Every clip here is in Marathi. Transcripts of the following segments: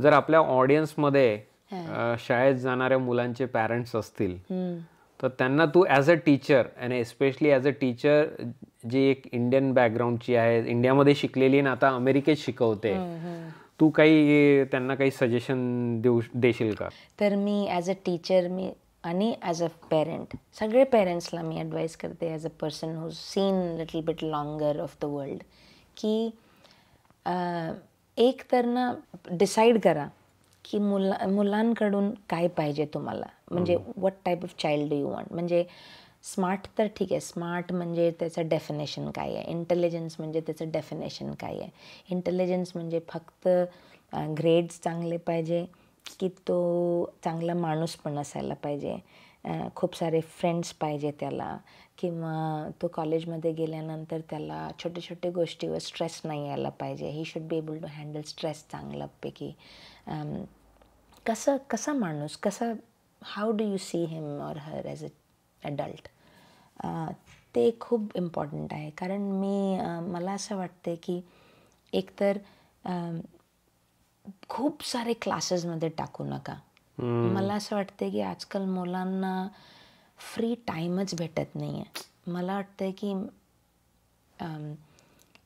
जर आपल्या ऑडियन्समध्ये शाळेत जाणाऱ्या मुलांचे पॅरेंट्स असतील तर त्यांना तू ॲज अ टीचर आणि एस्पेशली ॲज अ टीचर जी एक इंडियन बॅकग्राऊंडची आहे, इंडियामध्ये शिकलेली आणि आता अमेरिकेत शिकवते, तू काही त्यांना काही सजेशन देशील का? तर मी ॲज अ टीचर आणि ॲज अ पेरेंट सगळे पेरेंट्सला मी ॲडवाईस करते as a person who seen little bit longer of the world की एक तर ना डिसाईड करा की मुलांकडून काय पाहिजे तुम्हाला, म्हणजे what type of child do you want. म्हणजे स्मार्ट तर ठीक आहे, स्मार्ट म्हणजे त्याचं डेफिनेशन काय आहे, इंटेलिजन्स म्हणजे त्याचं डेफिनेशन काय आहे. इंटेलिजन्स म्हणजे फक्त ग्रेड्स चांगले पाहिजे की तो चांगला माणूस पण असायला पाहिजे, खूप सारे फ्रेंड्स पाहिजे त्याला, किंवा तो कॉलेजमध्ये गेल्यानंतर त्याला छोटे छोटे गोष्टीवर स्ट्रेस नाही यायला पाहिजे. He should be able to handle stress चांगल्यापैकी. कसा माणूस, how do you see him or her as an adult, ते खूप इम्पॉर्टंट आहे. कारण मला असं वाटते की एकतर खूप सारे क्लासेसमध्ये टाकू नका. मला असं वाटते की आजकाल मुलांना फ्री टाईमच भेटत नाही आहे. मला वाटतं की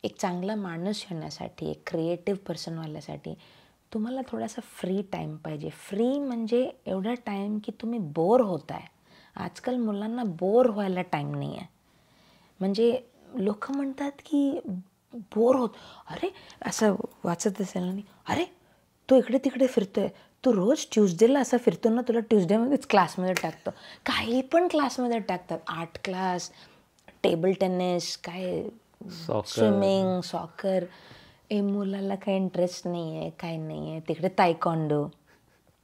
एक चांगला माणूस होण्यासाठी, एक क्रिएटिव्ह पर्सन व्हायसाठी तुम्हाला थोडासा फ्री टाईम पाहिजे. फ्री म्हणजे एवढा टाईम की तुम्ही बोर होताय. आजकाल मुलांना बोर व्हायला टाईम नाही आहे. म्हणजे लोक म्हणतात की बोर होत, अरे असं वाचत असेल ना, अरे तू इकडे तिकडे फिरतोय, तू रोज ट्यूजडेला असा फिरतो ना, तुला ट्यूजडेमध्येच क्लासमध्ये टाकतो. काही पण क्लासमध्ये टाकतात, आर्ट क्लास, टेबल टेनिस, काय स्विमिंग, सॉकर. मुलाला काही इंटरेस्ट नाही आहे, काय नाही आहे. तिकडे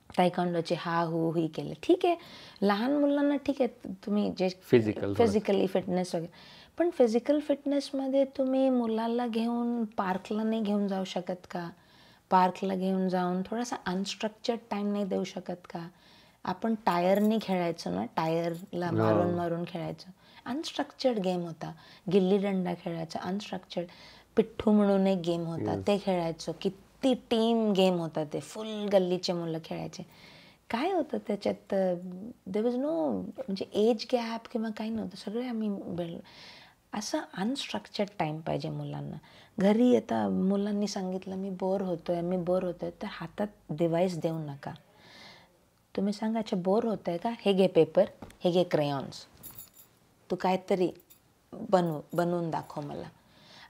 तायक्वांडोचे हा हो ही केलं, ठीक आहे. लहान मुलांना ठीक आहे, तुम्ही जे फिजिकली फिटनेस वगैरे, पण फिजिकल फिटनेसमध्ये तुम्ही मुलाला घेऊन पार्कला नाही घेऊन जाऊ शकत का? पार्कला घेऊन जाऊन थोडासा अनस्ट्रक्चर्ड टाईम नाही देऊ शकत का? आपण टायरनी खेळायचो ना, टायरला मारून मारून खेळायचो, अनस्ट्रक्चर्ड गेम होता. गिल्ली डंडा खेळायचा, अनस्ट्रक्चर्ड. पिठ्ठू म्हणून एक गेम होता, ते खेळायचो. किती टीम गेम होता, ते फुल गल्लीचे मुलं खेळायचे. काय होतं त्याच्यात, देयर वॉज नो म्हणजे एज गॅप किंवा काही नव्हतं. सगळे आम्ही असं अनस्ट्रक्चर्ड टाईम पाहिजे मुलांना. घरी आता मुलांनी सांगितलं मी बोर होतोय, तर हातात डिव्हाइस देऊ नका. तुम्ही सांगा, अच्छा बोर होत आहे का, हे घे पेपर, हे घे क्रेयॉन्स, तू काहीतरी बनवून दाखव मला.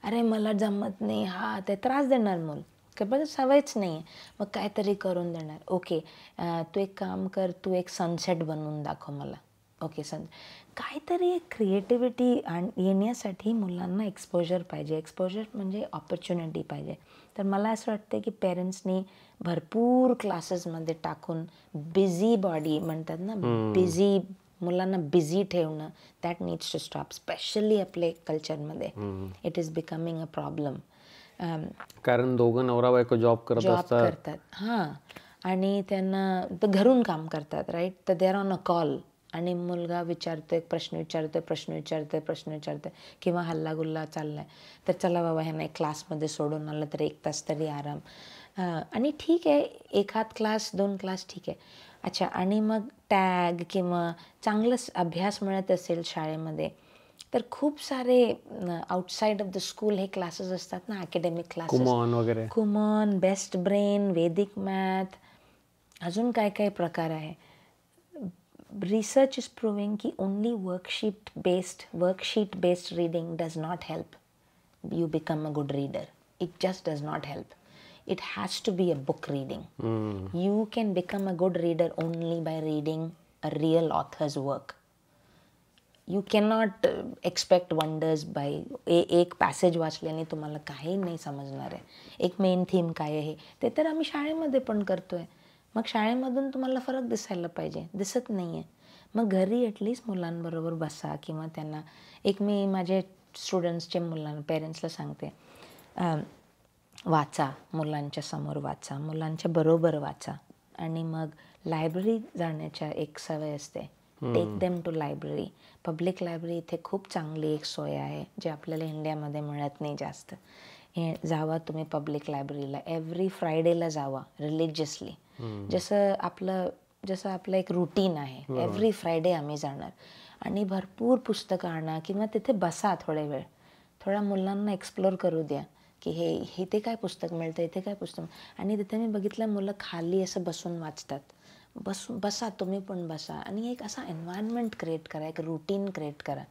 अरे मला जमत नाही, हा ते त्रास देणार मूल, का बरं सवयच नाही आहे, मग काहीतरी करून देणार. ओके तू एक काम कर, तू एक सनसेट बनवून दाखव मला. ओके काहीतरी एक क्रिएटिव्हिटी येण्यासाठी मुलांना एक्सपोजर पाहिजे. एक्सपोजर म्हणजे ऑपॉर्च्युनिटी पाहिजे. तर मला असं वाटतं की पेरेंट्सनी भरपूर क्लासेसमध्ये टाकून बिझी बॉडी म्हणतात ना, मुलांना बिझी ठेवणं, that needs to stop. Specially आपले कल्चरमध्ये it is becoming a problem. कारण दोघं नवरा बायको जॉब करतात. हां, आणि त्यांना घरून काम करतात, राईट. तर they are on a call, आणि मुलगा प्रश्न विचारतोय किंवा हल्लागुल्ला चाललाय, तर चला बाबा ह्यांना एक क्लासमध्ये सोडून आलं तर 1 तास तरी आराम. आणि ठीक आहे, 1 क्लास 2 क्लास ठीक आहे. अच्छा, आणि मग टॅग किंवा चांगलं अभ्यास मिळत असेल शाळेमध्ये, तर खूप सारे आउटसाईड ऑफ द स्कूल हे क्लासेस असतात ना, अकॅडमिक क्लासेस, कुमॉन, बेस्ट ब्रेन, वेदिक मॅथ, अजून काय काय प्रकार आहे. Research is proving कि only worksheet based reading does not help you become a good reader. It just does not help. It has to be a book reading. You can become a good reader only by reading a real author's work. You cannot expect wonders by एक पॅसेज वाचल्याने तुम्हाला काही नाही समजणार आहे. एक मेन थीम काय आहे ते तर आम्ही शाळेमध्ये पण करतोय. मग शाळेमधून तुम्हाला फरक दिसायला पाहिजे, दिसत नाही आहे. मग घरी ॲटलिस्ट मुलांबरोबर बसा, किंवा त्यांना मी माझे स्टुडंट्सचे पेरेंट्सला सांगते, वाचा, मुलांच्या समोर वाचा, मुलांच्या बरोबर वाचा. आणि मग लायब्ररी जाण्याच्या एक सवय असते, take them to library. Public library इथे खूप चांगली एक सोय आहे, जे आपल्याला इंडियामध्ये मिळत नाही जास्त. जावा तुम्ही पब्लिक लायब्ररीला, एव्हरी फ्रायडेला जावा रिलिजियसली. जसं आपलं एक रुटीन आहे, एव्हरी फ्रायडे आम्ही जाणार आणि भरपूर पुस्तकं आणा किंवा तिथे बसा थोडे वेळ, थोड्या मुलांना एक्सप्लोर करू द्या की हे इथे काय पुस्तक मिळतं, इथे काय पुस्तक. आणि तिथे मी बघितलं मुलं खाली असं बसून वाचतात. बसा तुम्ही पण बसा आणि एक असा एन्व्हायरमेंट क्रिएट करा, एक रुटीन क्रिएट करा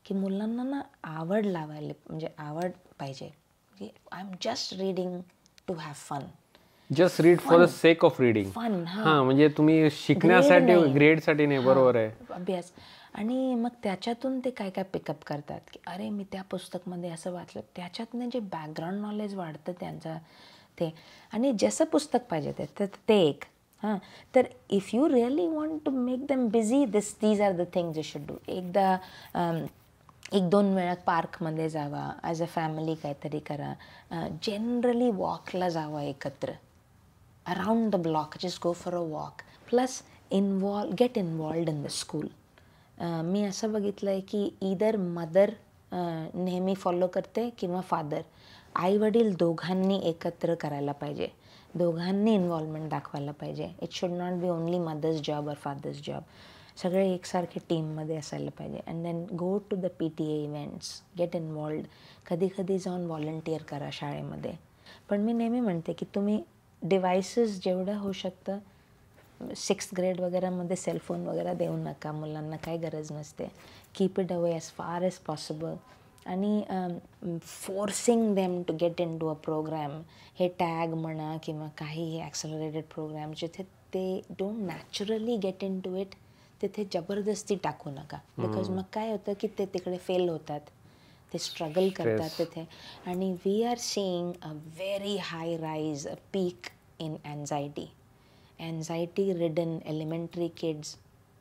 की मुलांना ना आवड लावायला, म्हणजे आवड पाहिजे. I am just reading to have fun. Just read for the sake of reading. Fun. हां, म्हणजे तुम्ही शिकण्यासाठी, ग्रेडसाठी नाही. बरोबर आहे. अभ्यास. आणि मग त्याच्यातून ते काय काय पिकअप करतात की अरे मी त्या पुस्तकमध्ये असं वाचलं, त्याच्यातनं जे बॅकग्राऊंड नॉलेज वाढतं त्यांचं ते. आणि जसं पुस्तक पाहिजे ते एक. हां, तर if you really want to make them busy, these are the things you should do. एकदा 1-2 वेळा पार्कमध्ये जावा, ॲज अ फॅमिली काहीतरी करा. जनरली वॉकला जावा एकत्र, around the block, just go for a walk. Plus get involved in the school. मी असं बघितलं आहे की इदर मदर नेहमी फॉलो करते किंवा फादर, आई वडील दोघांनी एकत्र करायला पाहिजे, दोघांनी इन्व्हॉल्वमेंट दाखवायला पाहिजे. It should not be only mother's job और फादर्स जॉब. सगळे एकसारखे टीममध्ये असायला पाहिजे. And then go to the PTA events, get involved. कधी कधी जाऊन व्हॉलंटिअर करा शाळेमध्ये. पण मी नेहमी म्हणते की तुम्ही डिव्हायसेस जेवढं होऊ शकतं 6th ग्रेड वगैरेमध्ये सेलफोन वगैरे देऊ नका मुलांना, काही गरज नसते. Keep it away as far as possible. आणि forcing them to get into a program, हे टॅग म्हणा किंवा काही हे ॲक्सलरेटेड प्रोग्राम जिथे ते don't naturally get into it, तिथे जबरदस्ती टाकू नका. बिकॉज मग काय होतं की ते तिकडे फेल होतात, ते स्ट्रगल करतात तिथे. आणि we are seeing a very high rise, a peak in anxiety ridden elementary kids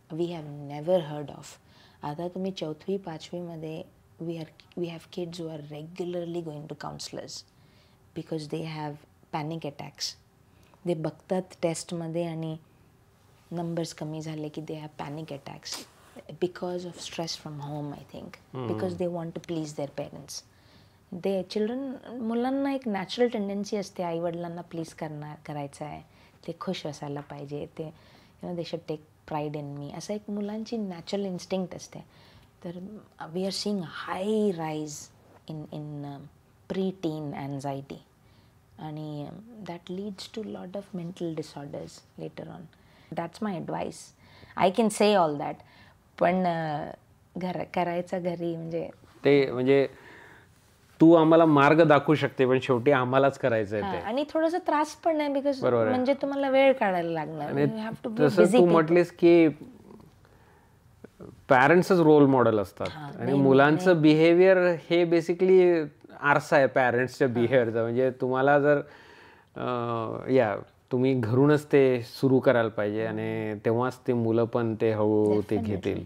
we have never heard of. आता तुम्ही 4th-5वीमध्ये we have kids who are regularly going to counselors because they have panic attacks. ते बघतात टेस्टमध्ये आणि नंबर्स कमी झाले की they have panic attacks because of stress from home, I think. Because they want to please their parents. मुलांना एक नॅचरल टेंडन्सी असते आईवडिलांना प्लीज करायचं आहे, ते खुश असायला पाहिजे, ते they should take pride in me, असं एक मुलांची नॅचरल इन्स्टिंक्ट असते. तर we are seeing high rise in preteen anxiety आणि that leads to lot of mental disorders later on. That's my advice. I can say all that, पण करायचं घरी म्हणजे तू आम्हाला मार्ग दाखवू शकते, पण शेवटी आम्हालाच करायचं आहे ते. आणि थोडासा त्रास पण आहे बिकॉज म्हणजे तुम्हाला वेळ काढायला लागणार. तसं तू म्हटलीस की पॅरेंट्सच रोल मॉडेल असतात आणि मुलांचं बिहेवियर हे बेसिकली आरसा आहे पॅरेंट्सच्या बिहेवियरचा. म्हणजे तुम्हाला जर तुम्ही घरूनच ते सुरू करायला पाहिजे आणि तेव्हाच ते मुलं पण ते हळूहळू ते घेतील.